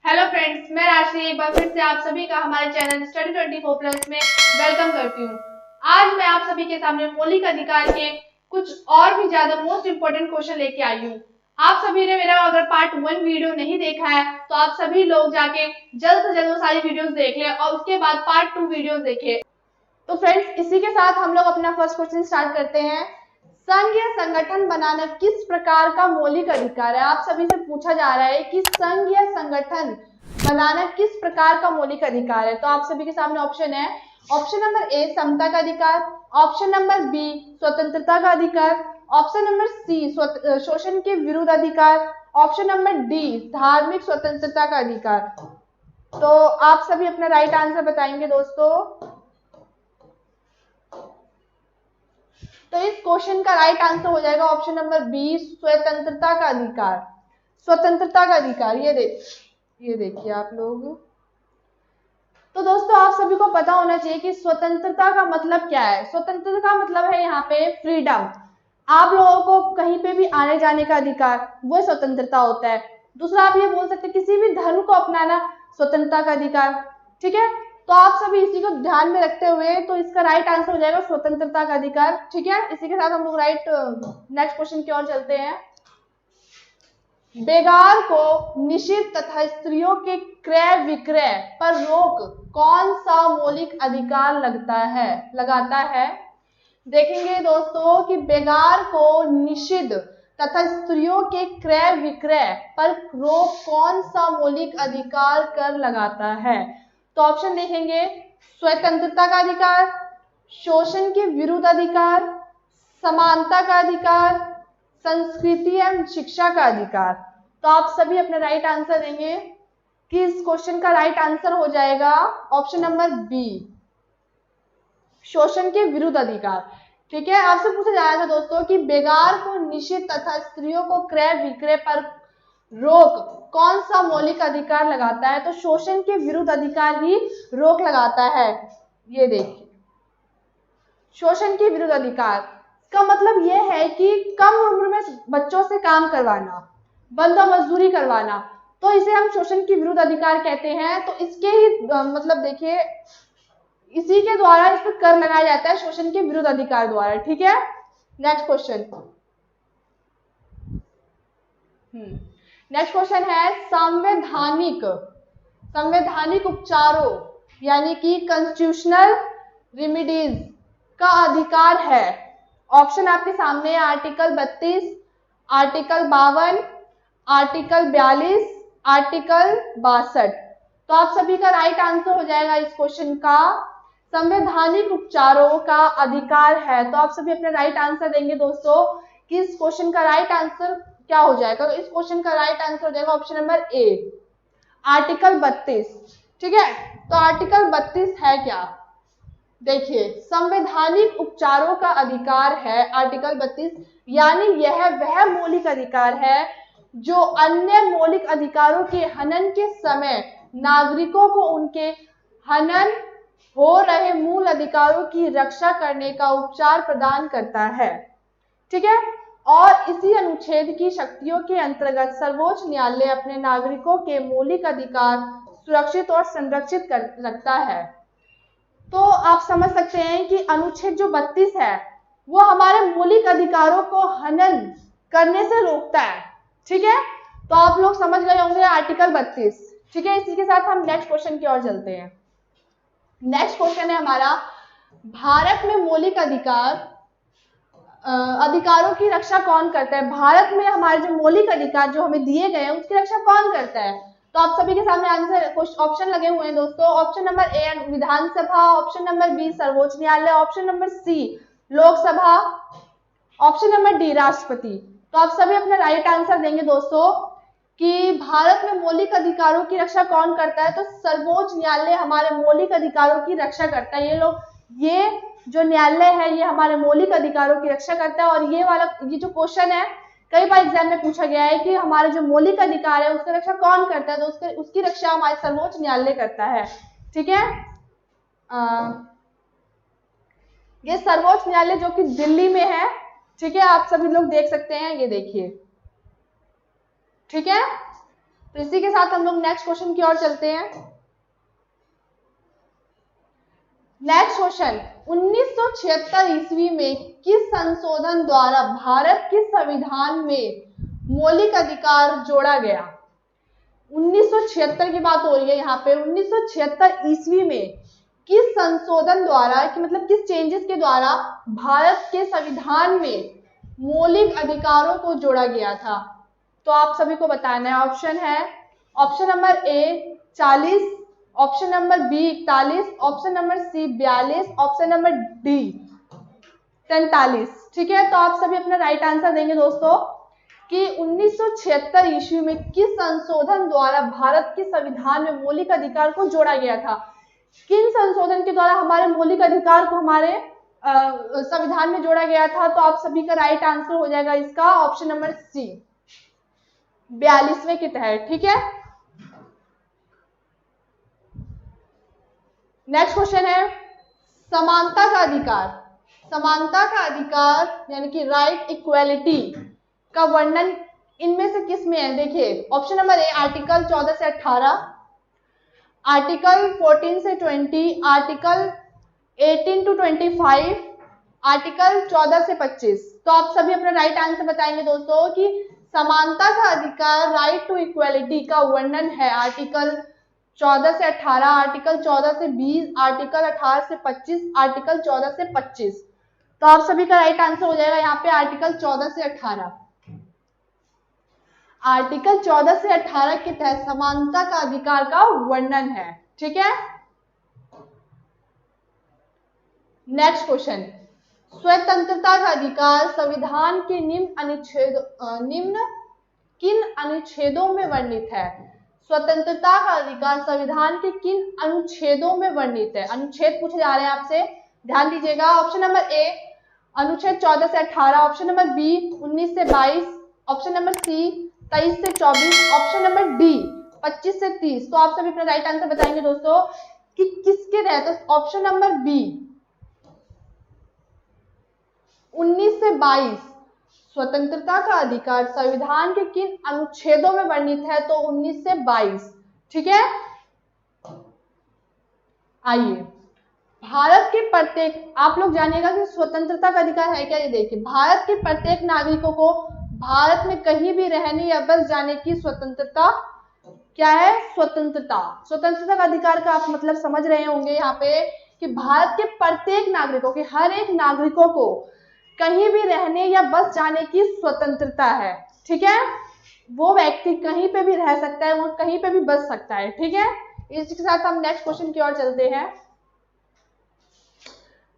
Hello friends, मैं राशि एक बार फिर से आप सभी का हमारे चैनल स्टडी 24+ में वेलकम करती हूँ। आज मैं आप सभी के सामने मौलिक अधिकार के कुछ और भी ज्यादा मोस्ट इम्पोर्टेंट क्वेश्चन लेके आई हूँ। आप सभी ने मेरा अगर पार्ट 1 वीडियो नहीं देखा है तो आप सभी लोग जाके जल्द से जल्द वो सारी वीडियोस देख लें और उसके बाद पार्ट 2 वीडियो देखें। तो फ्रेंड्स, इसी के साथ हम लोग अपना फर्स्ट क्वेश्चन स्टार्ट करते हैं। संघ या संगठन बनाना किस प्रकार का मौलिक अधिकार है? आप सभी से पूछा जा रहा है कि संघ या संगठन बनाना किस प्रकार का मौलिक अधिकार है। तो आप सभी के सामने ऑप्शन है। ऑप्शन नंबर ए समता का अधिकार, ऑप्शन नंबर बी स्वतंत्रता का अधिकार, ऑप्शन नंबर सी शोषण के विरुद्ध अधिकार, ऑप्शन नंबर डी धार्मिक स्वतंत्रता का अधिकार। तो आप सभी अपना राइट आंसर बताएंगे दोस्तों। तो इस क्वेश्चन का राइट आंसर हो जाएगा ऑप्शन नंबर बी स्वतंत्रता का अधिकार। स्वतंत्रता का अधिकार ये देखिए आप लोग। तो दोस्तों, आप सभी को पता होना चाहिए कि स्वतंत्रता का मतलब क्या है। स्वतंत्रता का मतलब है यहाँ पे फ्रीडम। आप लोगों को कहीं पे भी आने जाने का अधिकार, वो स्वतंत्रता होता है। दूसरा आप ये बोल सकते हैं किसी भी धर्म को अपनाना स्वतंत्रता का अधिकार। ठीक है, तो आप सभी इसी को ध्यान में रखते हुए तो इसका राइट आंसर हो जाएगा स्वतंत्रता का अधिकार। ठीक है, इसी के साथ हम लोग नेक्स्ट क्वेश्चन की ओर चलते हैं। बेगार को निषिद्ध तथा स्त्रियों के क्रय विक्रय पर रोक कौन सा मौलिक अधिकार लगाता है? देखेंगे दोस्तों कि बेगार को निषिद्ध तथा स्त्रियों के क्रय विक्रय पर रोक कौन सा मौलिक अधिकार कर लगाता है? तो ऑप्शन देखेंगे। स्वतंत्रता का अधिकार, शोषण के विरुद्ध अधिकार, समानता का अधिकार, संस्कृति एवं शिक्षा का अधिकार। तो आप सभी अपने राइट आंसर देंगे कि इस क्वेश्चन का राइट आंसर हो जाएगा ऑप्शन नंबर बी शोषण के विरुद्ध अधिकार। ठीक है, आपसे पूछा जा रहा था दोस्तों कि बेगार को निषिद्ध तथा स्त्रियों को क्रय विक्रय पर रोक कौन सा मौलिक अधिकार लगाता है? तो शोषण के विरुद्ध अधिकार ही रोक लगाता है। ये देखिए, शोषण के विरुद्ध अधिकार का मतलब यह है कि कम उम्र में बच्चों से काम करवाना, बंधा मजदूरी करवाना, तो इसे हम शोषण के विरुद्ध अधिकार कहते हैं। तो इसके ही मतलब देखिए, इसी के द्वारा इस पर कर लगाया जाता है, शोषण के विरुद्ध अधिकार द्वारा। ठीक है, नेक्स्ट क्वेश्चन। नेक्स्ट क्वेश्चन है संवैधानिक उपचारों यानी कि कॉन्स्टिट्यूशनल रेमेडीज का अधिकार है। ऑप्शन आपके सामने है। Article 32, article 52, article 42, article 62। तो आप सभी का राइट आंसर हो जाएगा इस क्वेश्चन का संवैधानिक उपचारों का अधिकार है। तो आप सभी अपना राइट आंसर देंगे दोस्तों कि इस क्वेश्चन का राइट आंसर क्या हो जाएगा? तो इस क्वेश्चन का राइट आंसर हो जाएगा ऑप्शन नंबर ए आर्टिकल 32। ठीक है, तो आर्टिकल 32 है क्या? देखिए, संवैधानिक उपचारों का अधिकार है आर्टिकल 32, यानी यह वह मौलिक अधिकार है जो अन्य मौलिक अधिकारों के हनन के समय नागरिकों को उनके हनन हो रहे मूल अधिकारों की रक्षा करने का उपचार प्रदान करता है। ठीक है, और इसी अनुच्छेद की शक्तियों के अंतर्गत सर्वोच्च न्यायालय अपने नागरिकों के मौलिक अधिकार सुरक्षित और संरक्षित रखता है। तो आप समझ सकते हैं कि अनुच्छेद जो 32 है वो हमारे मौलिक अधिकारों को हनन करने से रोकता है। ठीक है, तो आप लोग समझ गए होंगे आर्टिकल 32। ठीक है, इसी के साथ हम नेक्स्ट क्वेश्चन की ओर चलते हैं। नेक्स्ट क्वेश्चन है हमारा, भारत में मौलिक अधिकारों की रक्षा कौन करता है? भारत में हमारे जो मौलिक अधिकार जो हमें दिए गए हैं उसकी रक्षा कौन करता है? तो आप सभी के सामने आंसर ऑप्शन लगे हुए हैं दोस्तों। Option number A Vidhan Sabha, option number B सर्वोच्च न्यायालय, option number C Lok Sabha, option number D राष्ट्रपति। तो आप सभी अपना राइट आंसर देंगे दोस्तों कि भारत में मौलिक अधिकारों की रक्षा कौन करता है? तो सर्वोच्च न्यायालय हमारे मौलिक अधिकारों की रक्षा करता है। ये जो न्यायालय है ये हमारे मौलिक अधिकारों की रक्षा करता है। और ये जो क्वेश्चन है कई बार एग्जाम में पूछा गया है कि हमारे जो मौलिक अधिकार है उसकी रक्षा कौन करता है? तो उसकी रक्षा हमारे सर्वोच्च न्यायालय करता है। ठीक है, ये सर्वोच्च न्यायालय जो कि दिल्ली में है। ठीक है, आप सभी लोग देख सकते हैं, ये देखिए। ठीक है, तो इसी के साथ हम लोग नेक्स्ट क्वेश्चन की ओर चलते हैं। नेक्स्ट क्वेश्चन, 1976 ईस्वी में किस संशोधन द्वारा भारत के संविधान में मौलिक अधिकार जोड़ा गया? 1976 की बात हो रही है यहाँ पे। 1976 ईस्वी में किस संशोधन द्वारा, कि मतलब किस चेंजेस के द्वारा भारत के संविधान में मौलिक अधिकारों को जोड़ा गया था? तो आप सभी को बताना है। ऑप्शन है, option number A 40, option number B 41, option number C 42, option number D 43। ठीक है, तो आप सभी अपना राइट आंसर देंगे दोस्तों कि 1976 ईस्वी में किस संशोधन द्वारा भारत के संविधान में मौलिक अधिकार को जोड़ा गया था? किन संशोधन के द्वारा हमारे मौलिक अधिकार को हमारे संविधान में जोड़ा गया था? तो आप सभी का राइट आंसर हो जाएगा इसका ऑप्शन नंबर सी 42वें के तहत। ठीक है, नेक्स्ट क्वेश्चन है, समानता का अधिकार। समानता का अधिकार यानी कि राइट इक्वालिटी का वर्णन इनमें से किस में है? देखिए, ऑप्शन नंबर ए आर्टिकल 14 से 18, आर्टिकल 14 से 20, आर्टिकल 18 to 25, आर्टिकल 14 से 25। तो आप सभी अपना राइट आंसर बताएंगे दोस्तों कि समानता का अधिकार राइट टू इक्वालिटी का वर्णन है आर्टिकल 14 से 18, आर्टिकल 14 से 20, आर्टिकल 18 से 25, आर्टिकल 14 से 25। तो आप सभी का राइट आंसर हो जाएगा यहाँ पे आर्टिकल 14 से 18। आर्टिकल 14 से 18 के तहत समानता का अधिकार का वर्णन है। ठीक है, नेक्स्ट क्वेश्चन, स्वतंत्रता का अधिकार संविधान के निम्न किन अनुच्छेदों में वर्णित है? स्वतंत्रता का अधिकार संविधान के किन अनुच्छेदों में वर्णित है? अनुच्छेद पूछे जा रहे हैं आपसे, ध्यान दीजिएगा। ऑप्शन नंबर ए अनुच्छेद 14 से 18, ऑप्शन नंबर बी 19 से 22, ऑप्शन नंबर सी 23 से 24, ऑप्शन नंबर डी 25 से 30। तो आप सभी अपना राइट आंसर बताएंगे दोस्तों कि किसके तहत? ऑप्शन नंबर बी 19 से 22 स्वतंत्रता का अधिकार संविधान के किन अनुच्छेदों में वर्णित है? तो 19 से 22। ठीक है, आइए, भारत के प्रत्येक, आप लोग जानिएगा कि स्वतंत्रता का अधिकार है क्या। ये देखिए, भारत के प्रत्येक नागरिकों को भारत में कहीं भी रहने या बस जाने की स्वतंत्रता क्या है? स्वतंत्रता। स्वतंत्रता का अधिकार का आप मतलब समझ रहे होंगे यहाँ पे कि भारत के प्रत्येक नागरिकों के, हर एक नागरिकों को कहीं भी रहने या बस जाने की स्वतंत्रता है। ठीक है, वो व्यक्ति कहीं पे भी रह सकता है, वो कहीं पे भी बस सकता है। ठीक है, इसके साथ हम नेक्स्ट क्वेश्चन की ओर चलते हैं।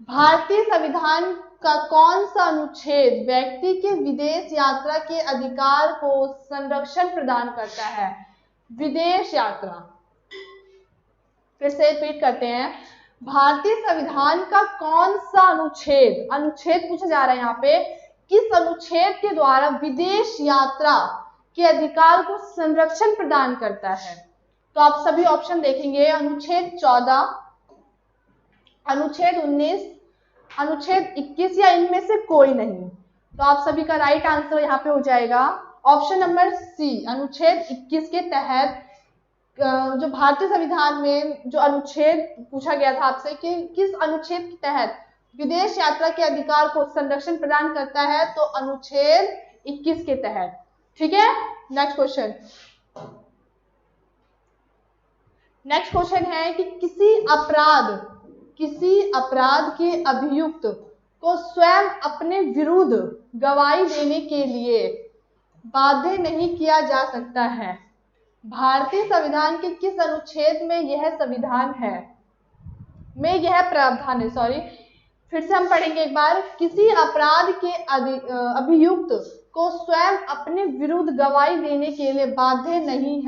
भारतीय संविधान का कौन सा अनुच्छेद व्यक्ति के विदेश यात्रा के अधिकार को संरक्षण प्रदान करता है? विदेश यात्रा, फिर से रिपीट करते हैं, भारतीय संविधान का कौन सा अनुच्छेद, अनुच्छेद पूछा जा रहा है यहाँ पे, किस अनुच्छेद के द्वारा विदेश यात्रा के अधिकार को संरक्षण प्रदान करता है? तो आप सभी ऑप्शन देखेंगे, अनुच्छेद 14, अनुच्छेद 19, अनुच्छेद 21 या इनमें से कोई नहीं। तो आप सभी का राइट आंसर यहाँ पे हो जाएगा ऑप्शन नंबर सी, अनुच्छेद 21 के तहत जो भारतीय संविधान में जो अनुच्छेद पूछा गया था आपसे कि किस अनुच्छेद के तहत विदेश यात्रा के अधिकार को संरक्षण प्रदान करता है, तो अनुच्छेद 21 के तहत। ठीक है, नेक्स्ट क्वेश्चन। नेक्स्ट क्वेश्चन है कि किसी अपराध के अभियुक्त को स्वयं अपने विरुद्ध गवाही देने के लिए बाध्य नहीं किया जा सकता है। भारतीय संविधान के किस अनुच्छेद में यह संविधान है, में यह प्रावधान है? सॉरी, फिर से हम पढ़ेंगे एक बार। किसी अपराध के अभियुक्त को स्वयं अपने विरुद्ध गवाही देने के लिए बाध्य नहीं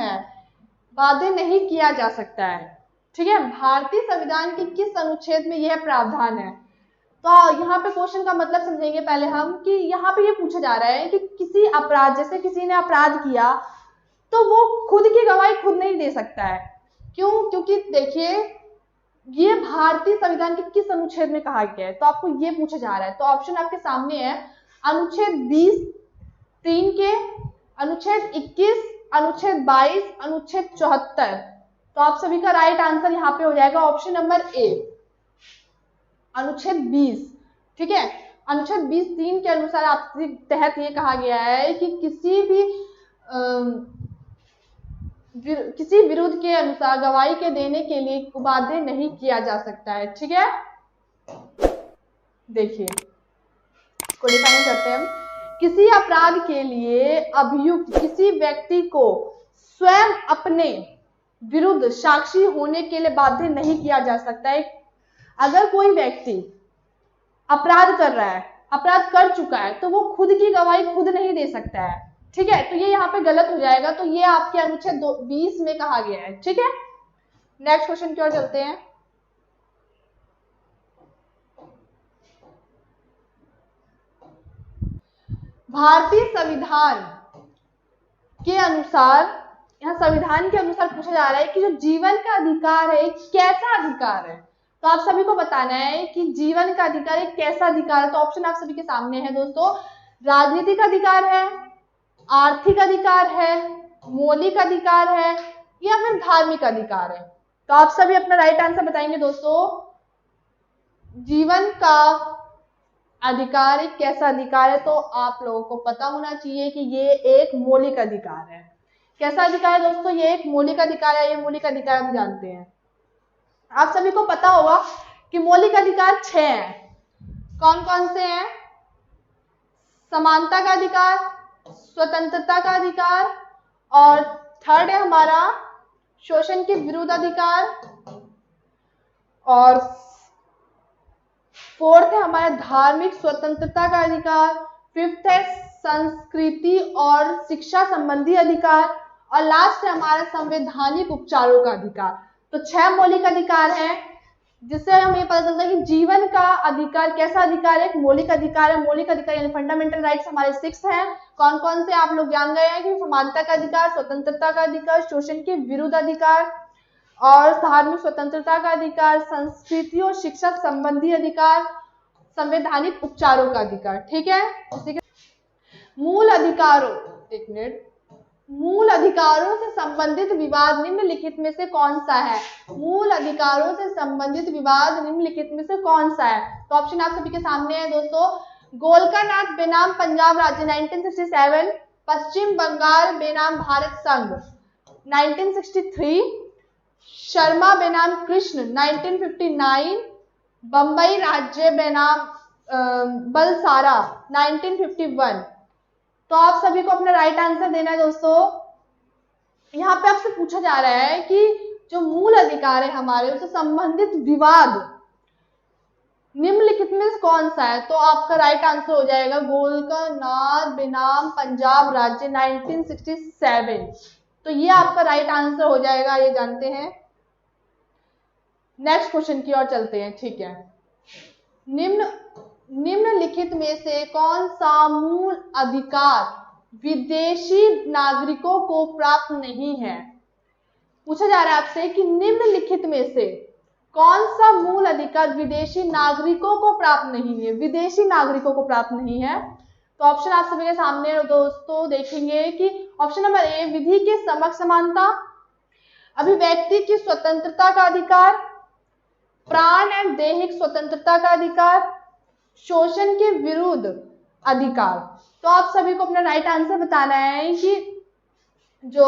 किया जा सकता है। ठीक है, भारतीय संविधान के किस अनुच्छेद में यह प्रावधान है? तो यहाँ पे क्वेश्चन का मतलब समझेंगे पहले हम कि यहाँ पे ये पूछा जा रहा है कि किसी अपराध, जैसे किसी ने अपराध किया तो वो खुद की गवाही खुद नहीं दे सकता है। क्यों? क्योंकि देखिए ये भारतीय संविधान के किस अनुच्छेद में कहा गया है, तो आपको ये पूछा जा रहा है। तो ऑप्शन आपके सामने है, अनुच्छेद 20(3) के, अनुच्छेद 21, अनुच्छेद 22, अनुच्छेद 74। तो आप सभी का राइट आंसर यहाँ पे हो जाएगा ऑप्शन नंबर ए, अनुच्छेद 20। ठीक है, अनुच्छेद 20(3) के अनुसार आपके तहत ये कहा गया है कि किसी विरुद्ध के अनुसार गवाही के देने के लिए बाध्य नहीं किया जा सकता है। ठीक है, देखिए इसको डिफाइन करते हैं हम। किसी अपराध के लिए अभियुक्त किसी व्यक्ति को स्वयं अपने विरुद्ध साक्षी होने के लिए बाध्य नहीं किया जा सकता है। अगर कोई व्यक्ति अपराध कर रहा है, अपराध कर चुका है, तो वो खुद की गवाही खुद नहीं दे सकता है। ठीक है, तो ये यहाँ पे गलत हो जाएगा। तो ये आपके अनुच्छेद 20 में कहा गया है। ठीक है, नेक्स्ट क्वेश्चन की ओर चलते हैं। भारतीय संविधान के अनुसार, यहाँ संविधान के अनुसार पूछा जा रहा है कि जो जीवन का अधिकार है एक कैसा अधिकार है। तो आप सभी को बताना है कि जीवन का अधिकार एक कैसा अधिकार है। तो ऑप्शन आप सभी के सामने है दोस्तों, राजनीतिक अधिकार है, आर्थिक अधिकार है, मौलिक अधिकार है या फिर धार्मिक अधिकार है। तो आप सभी अपना राइट आंसर बताएंगे दोस्तों। जीवन का अधिकार एक कैसा अधिकार है, तो आप लोगों को पता होना चाहिए कि ये एक मौलिक अधिकार है। कैसा अधिकार है दोस्तों, ये एक मौलिक अधिकार है। ये मौलिक अधिकार हम जानते हैं। आप सभी को पता होगा कि मौलिक अधिकार 6 हैं। कौन कौन से हैं? समानता का अधिकार, स्वतंत्रता का अधिकार, और थर्ड है हमारा शोषण के विरुद्ध अधिकार, और फोर्थ है हमारा धार्मिक स्वतंत्रता का अधिकार, फिफ्थ है संस्कृति और शिक्षा संबंधी अधिकार, और लास्ट है हमारा संवैधानिक उपचारों का अधिकार। तो 6 मौलिक अधिकार हैं, जिससे हमें ये पता चलता है कि जीवन का अधिकार कैसा अधिकार है, एक मौलिक अधिकार है। मौलिक अधिकार यानी फंडामेंटल राइट्स हमारे 6 हैं। कौन कौन से आप लोग जान गए हैं कि समानता का अधिकार, स्वतंत्रता का अधिकार, शोषण के विरुद्ध अधिकार और धार्मिक स्वतंत्रता का अधिकार, संस्कृति और शिक्षा संबंधी अधिकार, संवैधानिक उपचारों का अधिकार। ठीक है, मूल अधिकारों, एक मिनट, मूल अधिकारों से संबंधित विवाद निम्नलिखित में से कौन सा है? मूल अधिकारों से संबंधित विवाद निम्नलिखित में से कौन सा है? तो ऑप्शन आप सभी के सामने है दोस्तों। गोलकानाथ बेनाम पंजाब राज्य 1967, पश्चिम बंगाल बेनाम भारत संघ 1963, शर्मा बेनाम कृष्ण 1959, बंबई राज्य बेनाम बलसारा 1951। तो आप सभी को अपना राइट आंसर देना है दोस्तों। यहाँ पे आपसे पूछा जा रहा है कि जो मूल अधिकार है हमारे, उससे संबंधित विवाद निम्नलिखित में से कौन सा है? तो आपका राइट आंसर हो जाएगा गोलकानाथ बेनाम पंजाब राज्य 1967। तो ये आपका राइट आंसर हो जाएगा, ये जानते हैं। नेक्स्ट क्वेश्चन की ओर चलते हैं। ठीक है, निम्नलिखित में से कौन सा मूल अधिकार विदेशी नागरिकों को प्राप्त नहीं है? पूछा जा रहा है आपसे कि निम्नलिखित में से कौन सा मूल अधिकार विदेशी नागरिकों को प्राप्त नहीं है? विदेशी नागरिकों को प्राप्त नहीं है। तो ऑप्शन आप सभी के सामने दोस्तों देखेंगे कि ऑप्शन नंबर ए, विधि के समक्ष समानता, अभिव्यक्ति की स्वतंत्रता का अधिकार, प्राण एवं दैहिक स्वतंत्रता का अधिकार, शोषण के विरुद्ध अधिकार। तो आप सभी को अपना राइट आंसर बताना है कि जो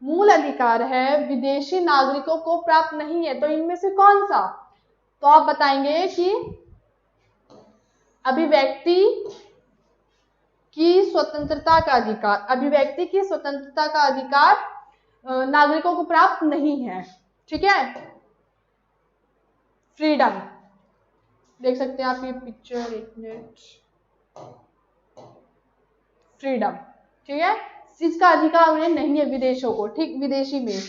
मूल अधिकार है विदेशी नागरिकों को प्राप्त नहीं है, तो इनमें से कौन सा? तो आप बताएंगे कि अभिव्यक्ति की स्वतंत्रता का अधिकार, अभिव्यक्ति की स्वतंत्रता का अधिकार नागरिकों को प्राप्त नहीं है। ठीक है, फ्रीडम देख सकते हैं आप ये पिक्चर, एक मिनट, फ्रीडम। ठीक है, इसका अधिकार उन्हें नहीं है विदेशों को। ठीक, विदेशी में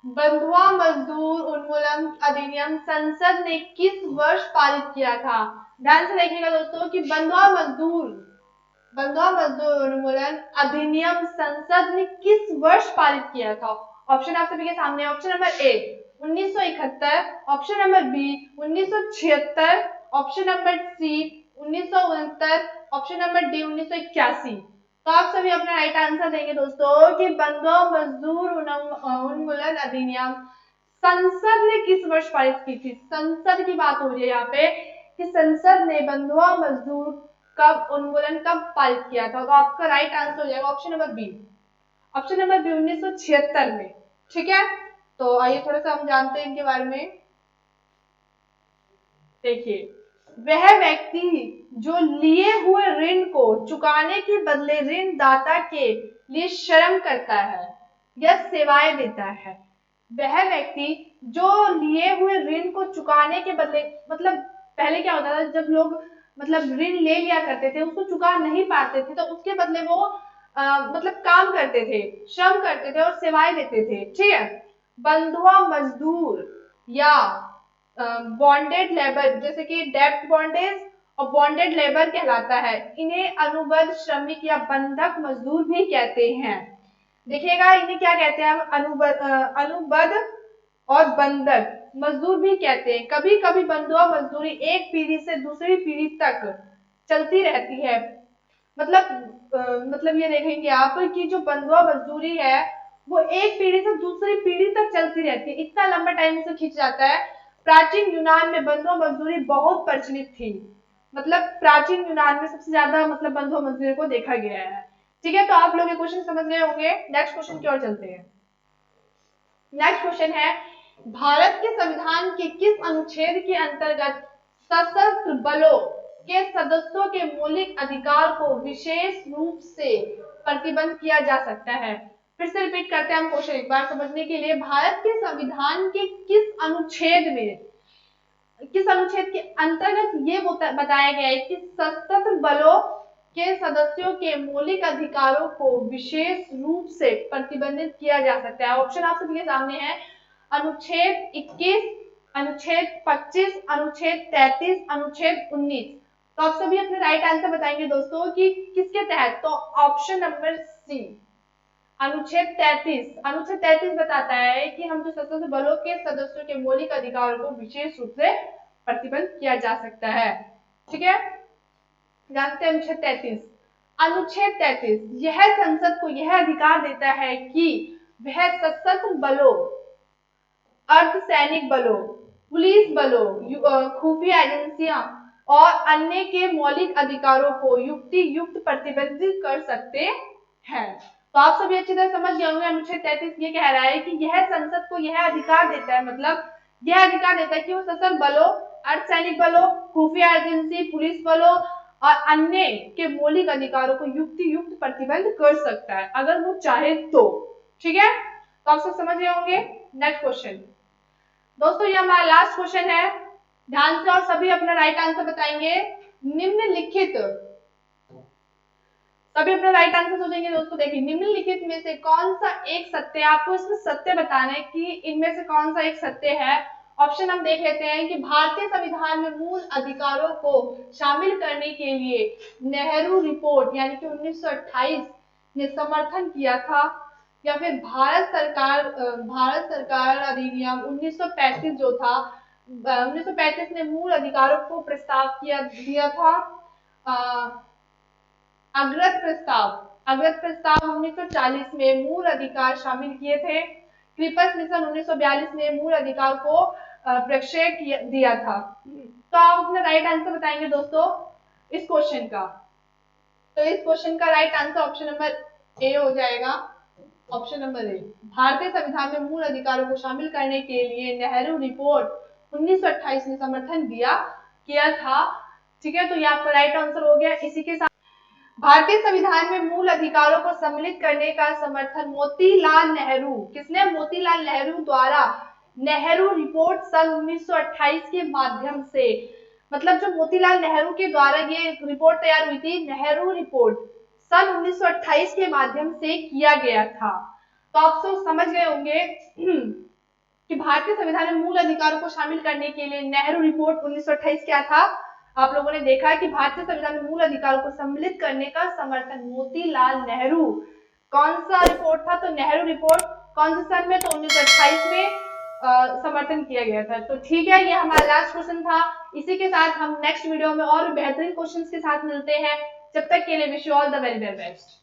बंधुआ मजदूर उन्मूलन अधिनियम संसद ने किस वर्ष पारित किया था? ध्यान से देखिएगा दोस्तों कि बंधुआ मजदूर उन्मूलन अधिनियम संसद ने किस वर्ष पारित किया था? ऑप्शन आप सभी के सामने। Option number A 1971, option number B 1976, option number C 1969, option number D 1981। तो आप सभी अपना राइट आंसर देंगे दोस्तों कि बंधुआ मजदूर उन्मूलन अधिनियम संसद ने किस वर्ष पारित की थी। संसद की बात हो रही है यहाँ पे कि संसद ने बंधुआ मजदूर कब उन्मूलन कब पारित किया था। तो आपका राइट आंसर हो जाएगा option number B. Option number B 1976 में। ठीक है, तो आइए थोड़ा सा हम जानते हैं इनके बारे में। देखिए, वह व्यक्ति जो लिए हुए ऋण को चुकाने के बदले ऋणदाता के लिए श्रम करता है या सेवाएं देता है। वह व्यक्ति जो लिए हुए ऋण को चुकाने के बदले, मतलब पहले क्या होता था, जब लोग मतलब ऋण ले लिया करते थे, उसको चुका नहीं पाते थे, तो उसके बदले वो मतलब काम करते थे, श्रम करते थे और सेवाएं देते थे। ठीक है, बंधुआ मजदूर या बॉन्डेड लेबर, जैसे कि डेब्ट बॉन्डेज और बॉन्डेड लेबर कहलाता है। इन्हें अनुबंध श्रमिक या बंधक मजदूर भी कहते हैं। देखिएगा, इन्हें क्या कहते हैं हम, अनुबंध और बंधक मजदूर भी कहते हैं। कभी कभी बंधुआ मजदूरी एक पीढ़ी से दूसरी पीढ़ी तक चलती रहती है। मतलब ये देखेंगे आप कि जो बंधुआ मजदूरी है वो एक पीढ़ी से दूसरी पीढ़ी तक चलती रहती है, इतना लंबा टाइम उसे खींच जाता है। प्राचीन यूनान में बंधुआ मजदूरी बहुत प्रचलित थी। मतलब प्राचीन यूनान में सबसे ज्यादा मतलब बंधुआ मजदूरी को देखा गया है। ठीक है, तो आप लोग ये क्वेश्चन समझ गए होंगे। नेक्स्ट क्वेश्चन की ओर चलते हैं। नेक्स्ट क्वेश्चन है, भारत के संविधान के किस अनुच्छेद के अंतर्गत सशस्त्र बलों के सदस्यों के मौलिक अधिकार को विशेष रूप से प्रतिबंध किया जा सकता है। फिर से रिपीट करते हैं हम क्वेश्चन एक बार समझने के लिए। भारत के संविधान के किस अनुच्छेद के अंतर्गत ये बताया गया है कि सशस्त्र बलों के सदस्यों के मौलिक अधिकारों को विशेष रूप से प्रतिबंधित किया जा सकता है। ऑप्शन आप सभी के सामने है, अनुच्छेद 21, अनुच्छेद 25, अनुच्छेद 33, अनुच्छेद 19। तो आप सभी अपने राइट आंसर बताएंगे दोस्तों कि किसके तहत। तो ऑप्शन नंबर सी, अनुच्छेद 33। अनुच्छेद 33 बताता है कि हम जो सशस्त्र बलों के सदस्यों के मौलिक अधिकारों को विशेष रूप से प्रतिबंध किया जा सकता है। ठीक है, जानते हैं अनुच्छेद 33। अनुच्छेद 33 यह संसद को यह अधिकार देता है कि वह सशस्त्र बलों, अर्धसैनिक बलों, पुलिस बलों, खुफिया एजेंसियां और अन्य के मौलिक अधिकारों को युक्त प्रतिबंधित कर सकते हैं। तो आप सभी अच्छी तरह समझ गए होंगे। अनुच्छेद 33 ये कह रहा है कि यह संसद को यह अधिकार देता है, मतलब यह अधिकार देता है कि वो सशस्त्र बलों, अर्धसैनिक बलों, खुफिया एजेंसी, पुलिस बलों और अन्य के मौलिक अधिकारों को युक्त प्रतिबंध कर सकता है अगर वो चाहे तो। ठीक है, तो आप सब समझ गए होंगे। नेक्स्ट क्वेश्चन दोस्तों, ये हमारा लास्ट क्वेश्चन है। ध्यान से और सभी अपना राइट आंसर बताएंगे। निम्नलिखित, सभी अपना राइट आंसर सोचेंगे दोस्तों। देखिए, निम्नलिखित में से कौन सा एक सत्य, आपको इसमें सत्य बताना है कि इनमें से कौन सा एक सत्य है। ऑप्शन हम देख लेते हैं कि भारतीय संविधान में मूल अधिकारों को शामिल करने के लिए नेहरू रिपोर्ट यानी कि 1928 ने समर्थन किया था, या फिर भारत सरकार अधिनियम 1935 जो था, 1935 ने मूल अधिकारों को प्रस्ताव दिया था। अग्रत प्रस्ताव 1940 में मूल अधिकार शामिल किए थे। क्रीपस मिशन 1942 ने मूल अधिकार को प्रक्षेप दिया था। तो आप अपना राइट आंसर बताएंगे दोस्तों इस क्वेश्चन का। तो इस क्वेश्चन का राइट आंसर ऑप्शन नंबर ए हो जाएगा। ऑप्शन नंबर ए, भारतीय संविधान में मूल अधिकारों को शामिल करने के लिए नेहरू रिपोर्ट 1928 ने समर्थन किया था। ठीक है, तो ये आपका राइट आंसर हो गया। इसी के साथ भारतीय संविधान में मूल अधिकारों को सम्मिलित करने का समर्थन मोतीलाल नेहरू, किसने, मोतीलाल नेहरू द्वारा नेहरू रिपोर्ट सन 1928 के माध्यम से, मतलब जो मोतीलाल नेहरू के द्वारा ये रिपोर्ट तैयार हुई थी, नेहरू रिपोर्ट सन 1928 के माध्यम से किया गया था। तो आप सब समझ गए होंगे कि भारतीय संविधान में मूल अधिकारों को शामिल करने के लिए नेहरू रिपोर्ट 1928 क्या था। आप लोगों ने देखा कि भारतीय संविधान में मूल अधिकारों को सम्मिलित करने का समर्थन मोतीलाल नेहरू, कौन सा रिपोर्ट था, तो नेहरू रिपोर्ट, कौन से सन में, तो 1928 में समर्थन किया गया था। तो ठीक है, ये हमारा लास्ट क्वेश्चन था। इसी के साथ हम नेक्स्ट वीडियो में और बेहतरीन क्वेश्चंस के साथ मिलते हैं। जब तक के लिए wish you all the very best.